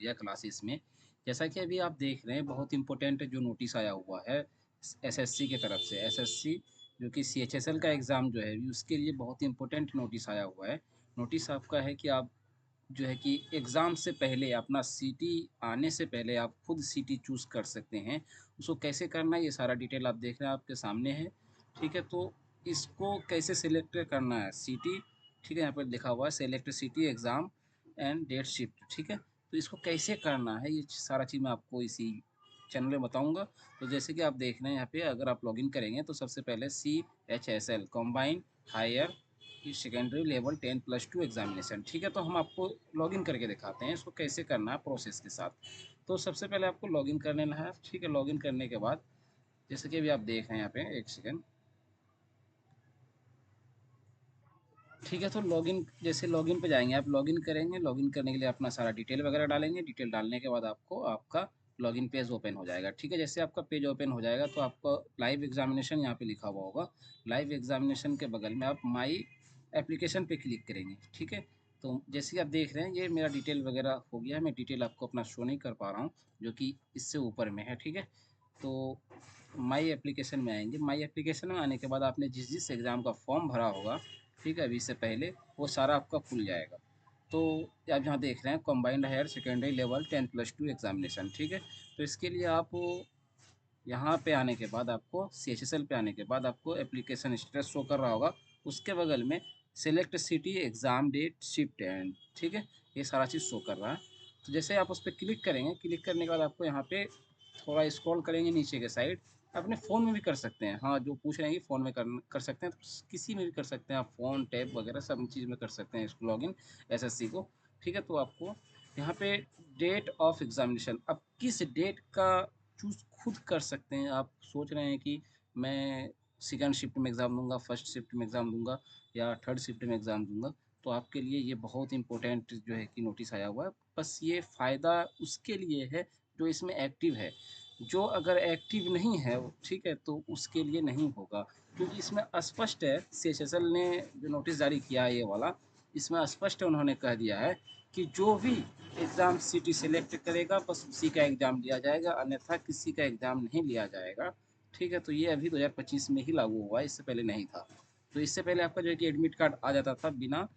या क्लासेस में। जैसा कि अभी आप देख रहे हैं बहुत इम्पोर्टेंट जो नोटिस आया हुआ है एसएससी की तरफ से। एसएससी जो कि सीएचएसएल का एग्ज़ाम जो है अभी उसके लिए बहुत इम्पोर्टेंट नोटिस आया हुआ है। नोटिस आपका है कि आप जो है कि एग्ज़ाम से पहले अपना सिटी आने से पहले आप खुद सिटी चूज़ कर सकते हैं। उसको कैसे करना है ये सारा डिटेल आप देख रहे हैं आपके सामने है। ठीक है, तो इसको कैसे सेलेक्ट करना है सिटी, ठीक है, यहाँ पर लिखा हुआ है select city exam and date shift, ठीक है। तो इसको कैसे करना है ये सारा चीज़ मैं आपको इसी चैनल में बताऊँगा। तो जैसे कि आप देख रहे हैं यहाँ पे अगर आप लॉगिन करेंगे तो सबसे पहले CHSL combined higher secondary level 10+2 examination, ठीक है। तो हम आपको लॉगिन करके दिखाते हैं इसको कैसे करना है प्रोसेस के साथ। तो सबसे पहले आपको लॉगिन कर लेना है, ठीक है। लॉगिन करने के बाद जैसे कि अभी आप देख रहे हैं यहाँ पे एक सेकेंड, ठीक है। तो लॉगिन जैसे लॉगिन पे जाएंगे आप, लॉगिन करेंगे, लॉगिन करने के लिए अपना सारा डिटेल वगैरह डालेंगे। डिटेल डालने के बाद आपको आपका लॉगिन पेज ओपन हो जाएगा, ठीक है। जैसे आपका पेज ओपन हो जाएगा तो आपको लाइव एग्जामिनेशन यहाँ पे लिखा हुआ होगा। लाइव एग्जामिनेशन के बगल में आप माई एप्लीकेशन पे क्लिक करेंगे, ठीक है। तो जैसे कि आप देख रहे हैं ये मेरा डिटेल वगैरह हो गया है। मैं डिटेल आपको अपना शो नहीं कर पा रहा हूँ जो कि इससे ऊपर में है, ठीक है। तो माई एप्लीकेशन में आएंगे। माई एप्लीकेशन में आने के बाद आपने जिस जिस एग्ज़ाम का फॉर्म भरा होगा, ठीक है, अभी से पहले वो सारा आपका खुल जाएगा। तो आप जहाँ देख रहे हैं combined higher secondary level 10+2 examination, ठीक है। तो इसके लिए आप यहाँ पे आने के बाद आपको CHSL पे आने के बाद आपको एप्लीकेशन स्टेटस शो कर रहा होगा। उसके बगल में select city exam date shift and, ठीक है, ये सारा चीज़ शो कर रहा है। तो जैसे आप उस पर क्लिक करेंगे, क्लिक करने के बाद आपको यहाँ पे थोड़ा स्क्रॉल करेंगे नीचे के साइड। अपने फ़ोन में भी कर सकते हैं, हाँ, जो पूछ रहे हैं कि फ़ोन में कर सकते हैं तो किसी में भी कर सकते हैं आप, फ़ोन टैब वगैरह सब चीज़ में कर सकते हैं इसको लॉगिन एसएससी को, ठीक है। तो आपको यहाँ पे डेट ऑफ एग्जामिनेशन, अब किस डेट का चूज़ खुद कर सकते हैं। आप सोच रहे हैं कि मैं सेकंड शिफ्ट में एग्ज़ाम दूंगा, फर्स्ट शिफ्ट में एग्ज़ाम दूंगा या थर्ड शिफ्ट में एग्ज़ाम दूंगा, तो आपके लिए ये बहुत इंपॉर्टेंट जो है कि नोटिस आया हुआ है। बस ये फ़ायदा उसके लिए है जो इसमें एक्टिव है। जो अगर एक्टिव नहीं है, ठीक है, तो उसके लिए नहीं होगा, क्योंकि इसमें स्पष्ट है, CHSL ने जो नोटिस जारी किया है ये वाला, इसमें स्पष्ट उन्होंने कह दिया है कि जो भी एग्ज़ाम सिटी सेलेक्ट करेगा बस उसी का एग्ज़ाम लिया जाएगा, अन्यथा किसी का एग्ज़ाम नहीं लिया जाएगा, ठीक है। तो ये अभी 2025 में ही लागू हुआ है, इससे पहले नहीं था। तो इससे पहले आपका जो है कि एडमिट कार्ड आ जाता था बिना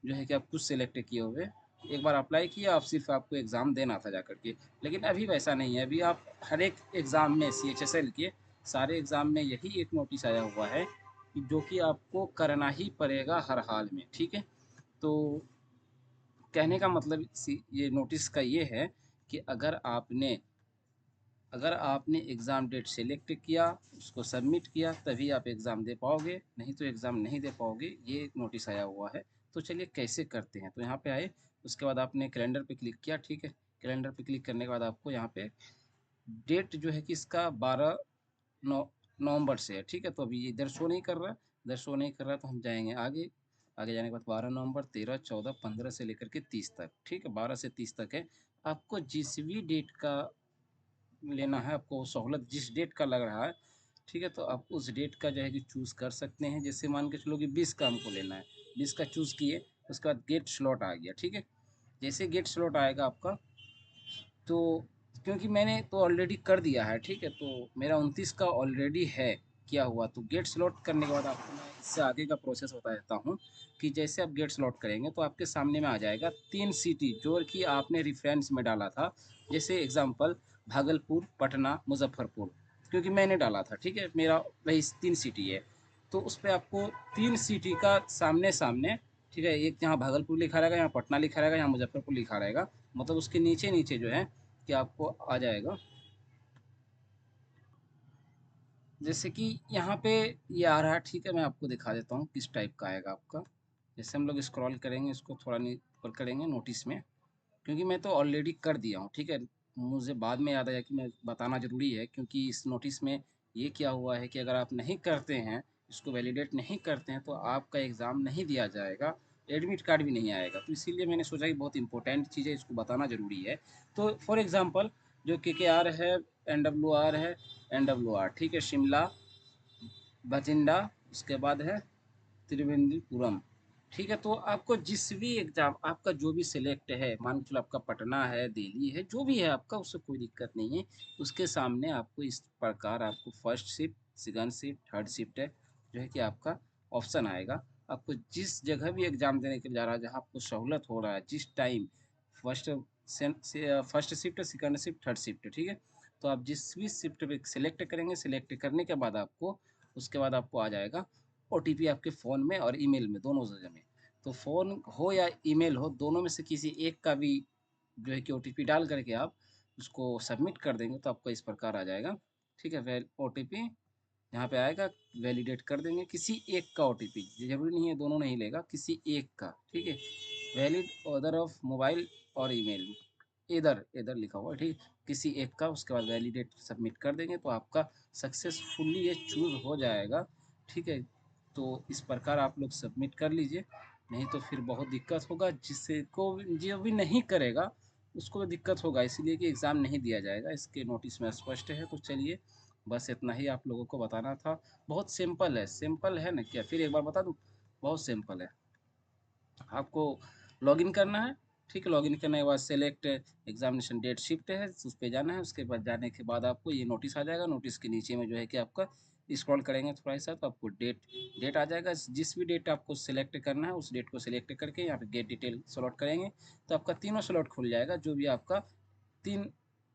जो है कि आप कुछ सेलेक्ट किए हुए। एक बार अप्लाई किया, आप सिर्फ आपको एग्ज़ाम देना था जा करके। लेकिन अभी वैसा नहीं है, अभी आप हर एक एग्ज़ाम में CHSL के सारे एग्ज़ाम में यही एक नोटिस आया हुआ है कि जो कि आपको करना ही पड़ेगा हर हाल में, ठीक है। तो कहने का मतलब ये नोटिस का ये है कि अगर आपने एग्ज़ाम डेट सेलेक्ट किया, उसको सबमिट किया, तभी आप एग्ज़ाम दे पाओगे, नहीं तो एग्ज़ाम नहीं दे पाओगे, ये नोटिस आया हुआ है। तो चलिए कैसे करते हैं। तो यहाँ पे आए, उसके बाद आपने कैलेंडर पे क्लिक किया, ठीक है। कैलेंडर पे क्लिक करने के बाद आपको यहाँ पे डेट जो है कि इसका 12 नौ नवंबर से है, ठीक है। तो अभी इधर शो नहीं कर रहा है, इधर शो नहीं कर रहा है, तो हम जाएंगे आगे। आगे जाने के बाद 12 नवंबर, 13, 14, 15 से लेकर के 30 तक, ठीक है, 12 से 30 तक है। आपको जिस भी डेट का लेना है, आपको सहूलत जिस डेट का लग रहा है, ठीक है, तो आप उस डेट का जो है कि चूज़ कर सकते हैं। जैसे मान के चलो कि 20 का हमको लेना है, 20 का चूज़ किए, उसके बाद गेट स्लॉट आ गया, ठीक है। जैसे गेट स्लॉट आएगा आपका, तो क्योंकि मैंने तो ऑलरेडी कर दिया है, ठीक है, तो मेरा 29 का ऑलरेडी है किया हुआ। तो गेट स्लॉट करने के बाद आपको मैं इससे आगे का प्रोसेस बता देता हूँ कि जैसे आप गेट स्लॉट करेंगे तो आपके सामने में आ जाएगा 3 सिटी जो कि आपने रेफरेंस में डाला था। जैसे एग्जांपल भागलपुर, पटना, मुजफ्फरपुर, क्योंकि मैंने डाला था, ठीक है, मेरा वही 3 सिटी है। तो उस पे आपको 3 सिटी का सामने-सामने, ठीक है, एक यहाँ भागलपुर लिखा रहेगा, यहाँ पटना लिखा रहेगा, यहाँ मुजफ्फरपुर लिखा रहेगा, मतलब उसके नीचे-नीचे जो है कि आपको आ जाएगा। जैसे कि यहाँ पे ये आ रहा है, ठीक है, मैं आपको दिखा देता हूँ किस टाइप का आएगा आपका। जैसे हम लोग स्क्रॉल करेंगे, इसको थोड़ा ऊपर करेंगे नोटिस में, क्योंकि मैं तो ऑलरेडी कर दिया हूँ, ठीक है। मुझे बाद में याद आया कि मैं बताना ज़रूरी है, क्योंकि इस नोटिस में ये क्या हुआ है कि अगर आप नहीं करते हैं, इसको वैलिडेट नहीं करते हैं, तो आपका एग्ज़ाम नहीं दिया जाएगा, एडमिट कार्ड भी नहीं आएगा। तो इसीलिए मैंने सोचा कि बहुत इंपॉर्टेंट चीज़ है, इसको बताना ज़रूरी है। तो फॉर एग्ज़ाम्पल जो KKR है, NWR है, NWR, ठीक है, शिमला, बठिंडा, उसके बाद है त्रिवेंद्रपुरम, ठीक है, तो आपको जिस भी एग्ज़ाम आपका जो भी सिलेक्ट है, मान के चलो आपका पटना है, दिल्ली है, जो भी है आपका उससे कोई दिक्कत नहीं है। उसके सामने आपको इस प्रकार आपको first shift, second shift, third shift है, जो है कि आपका ऑप्शन आएगा। आपको जिस जगह भी एग्ज़ाम देने के लिए जा रहा है, जहाँ आपको सहूलत हो रहा है, जिस time first first shift, second shift, third shift, ठीक है? तो आप जिस भी शिफ्ट पे सिलेक्ट करेंगे, सिलेक्ट करने के बाद आपको उसके बाद आपको आ जाएगा ओटीपी आपके फ़ोन में और ईमेल में, दोनों जगह में। तो फ़ोन हो या ईमेल हो, दोनों में से किसी एक का भी जो है कि ओटीपी डाल करके आप उसको सबमिट कर देंगे तो आपका इस प्रकार आ जाएगा। ठीक है? ओटीपी यहाँ पे आएगा, वैलिडेट कर देंगे किसी एक का ओटीपी, ज़रूरी नहीं है दोनों नहीं लेगा, किसी एक का, ठीक है? वैलिड ऑर्डर ऑफ मोबाइल और ईमेल, इधर इधर लिखा हुआ है, ठीक है? किसी एक का, उसके बाद वैलिडेट सबमिट कर देंगे तो आपका सक्सेसफुली ये चूज़ हो जाएगा। ठीक है? तो इस प्रकार आप लोग सबमिट कर लीजिए, नहीं तो फिर बहुत दिक्कत होगा, जिससे को जो भी नहीं करेगा उसको भी दिक्कत होगा, इसीलिए कि एग्ज़ाम नहीं दिया जाएगा, इसके नोटिस में स्पष्ट है। तो चलिए, बस इतना ही आप लोगों को बताना था। बहुत सिंपल है ना क्या? फिर एक बार बता दूँ, बहुत सिंपल है। आपको लॉगिन करना है, ठीक है? लॉगिन करने के बाद सेलेक्ट एग्जामिनेशन डेट शिफ्ट है, उस पे जाना है। उसके बाद जाने के बाद आपको ये नोटिस आ जाएगा। नोटिस के नीचे में जो है कि आपका स्क्रॉल करेंगे थोड़ा सा तो आपको डेट डेट आ जाएगा। जिस भी डेट आपको सिलेक्ट करना है उस डेट को सिलेक्ट करके यहाँ पे गेट डिटेल सेलेक्ट करेंगे तो आपका तीनों स्लॉट खुल जाएगा, जो भी आपका 3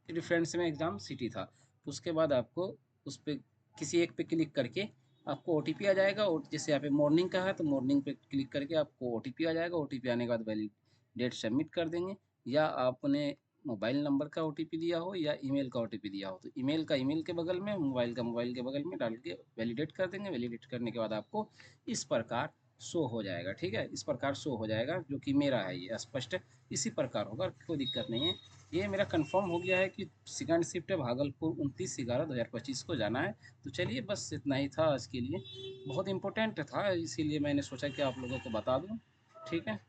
रेफरेंस में एग्ज़ाम सिटी था। तो उसके बाद आपको उस पे किसी एक पे क्लिक करके आपको ओटीपी आ जाएगा। और जैसे यहाँ पे मॉर्निंग का है तो मॉर्निंग पे क्लिक करके आपको ओटीपी आ जाएगा। ओटीपी आने के बाद वैलिड डेट सबमिट कर देंगे, या आपने मोबाइल नंबर का ओटीपी दिया हो या ईमेल का ओटीपी दिया हो तो ईमेल का ईमेल के बगल में, मोबाइल का मोबाइल के बगल में डाल के वैलिडेट कर देंगे। वैलिडेट करने के बाद आपको इस प्रकार शो हो जाएगा। ठीक है? इस प्रकार शो हो जाएगा, जो कि मेरा है ये स्पष्ट इसी प्रकार होगा, कोई दिक्कत नहीं है। ये मेरा कंफर्म हो गया है कि सेकंड शिफ्ट है, भागलपुर 29/11/2025 को जाना है। तो चलिए, बस इतना ही था आज के लिए। बहुत इम्पोर्टेंट था, इसीलिए मैंने सोचा कि आप लोगों को बता दूँ। ठीक है?